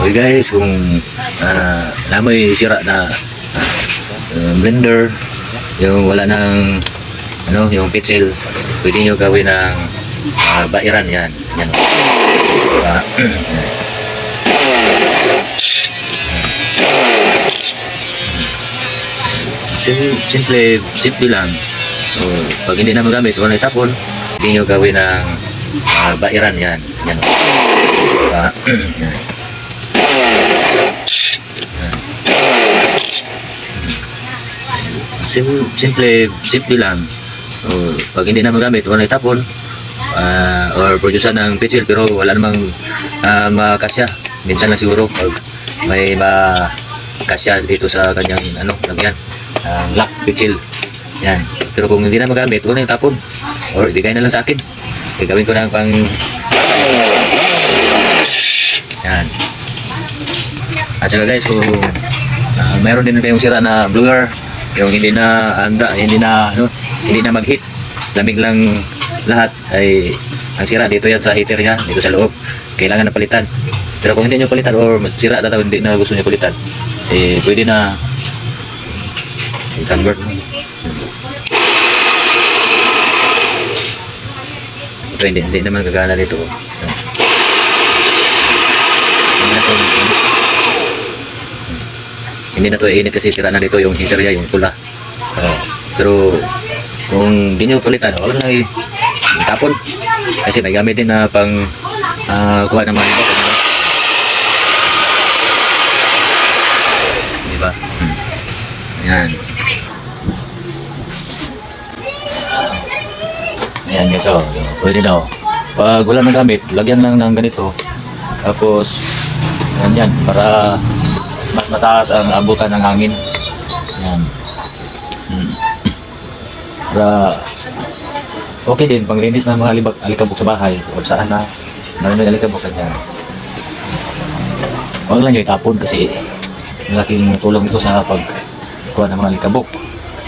Okay guys, kung namoy sira na blender, yung wala ng yung pitsil, pwede nyo gawin ng bairan yan. Yan. Simple lang. So, pag hindi na magamit, wala itapon, pwede nyo gawin ng bairan yan. Yan. Yan. Simple lang. So, pag hindi na magamit, wala itapon, or produce ng pitsil pero wala namang makasya. Minsan lang siguro pag may makasya dito sa kanyang lagyan, lock pitsil. Yan. Pero kung hindi na magamit, wala itapon. Or ibigay na lang sa akin. Gagawin ko na pang yan. At saka guys, kung mayroon din kayong sira na blower, yung hindi na mag-heat, lamig lang lahat, ay ang sira dito yan sa heater niya, dito sa loob, kailangan na palitan. Pero kung hindi nyo palitan or sira na hindi na gusto nyo palitan, pwede na i-convert mo. Ito hindi naman gagana dito. Hindi na to init kasi sira na dito yung heater niya, yung pula. Pero kung hindi nyo palitan, wala lang itapon. Kasi may gamit din na pang kuha ng mga ibang. Diba? Ayan. Ayan guys, pwede na. Pag wala nang gamit, lagyan lang ng ganito. Tapos, yan, para mas mataas ang abutan ng hangin. Yan. Para okay din panglinis ng mga alikabok sa bahay o saan na marami alikabok ganyan. Huwag lang nyo itapon kasi malaking tulong ito sa pagkuha ng mga alikabok.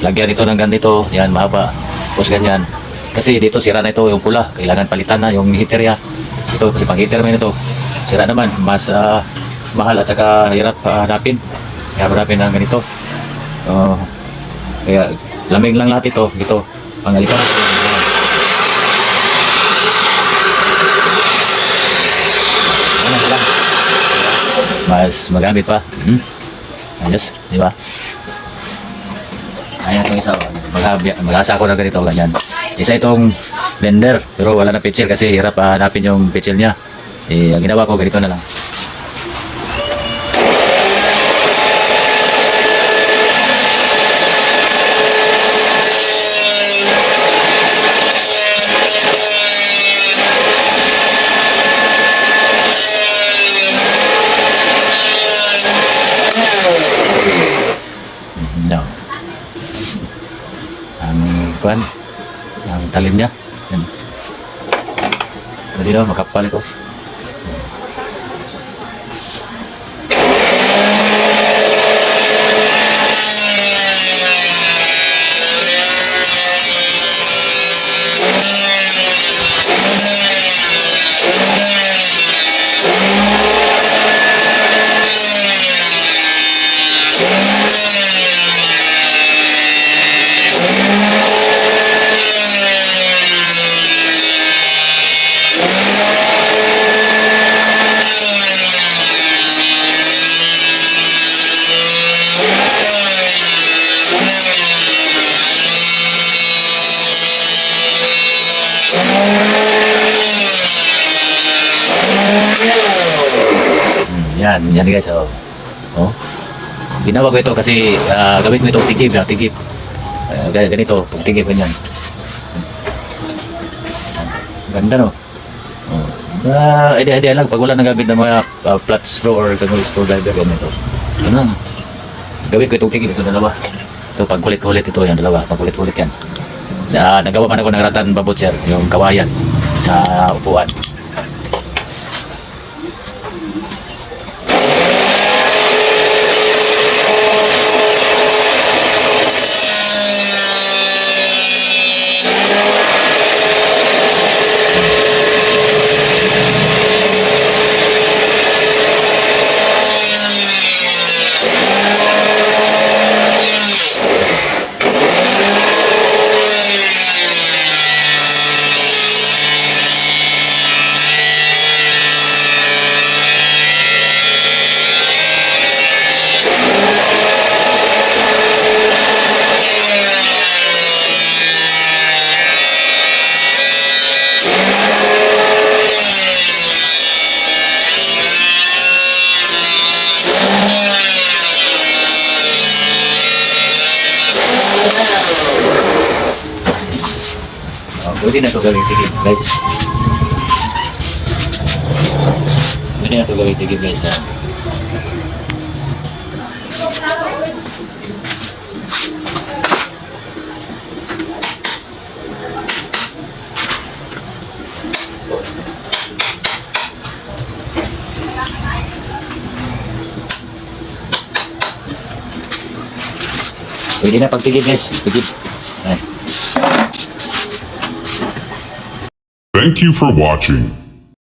Lagyan ito ng ganito, yan, mahaba. Tapos ganyan. Kasi dito sira na ito yung pula, kailangan palitan na yung heater ya. Ito, pang heater mo ito. Sira naman, mas mahal at saka hirap hanapin. Kaya hanapin ng ganito. Kaya lamig lang lahat ito. Dito, pangalitan. Mas magamit pa. Ayos, di ba? Ayan itong isa. Mag-asa ko na ganito, ganyan. Isa itong blender, pero wala na pitsil kasi hirap hanapin yung pitsil niya. Ang ginawa ko, ganito na lang. No. Ang talim niya. Yan. Pwede daw, makapal ito. Yan guys, ginawa ko ito kasi gawin ko itong tigib, ganito, tigib ganyan. Ganda no? Idea lang, pag wala nang gamit ng mga flat screw or screwdriver, ganito. Gawin ko itong tigib, ito dalawa. Ito pag kulit-kulit ito, yan dalawa, pag kulit-kulit yan. Nagawa man ako ng ratan bambutser, yung kawayan na upuan. Pwede na ito gawing tigib, guys. Pwede na ito gawing tigib, guys, ha. Pwede na pagtigib, guys. Tigib. Ayan. Thank you for watching.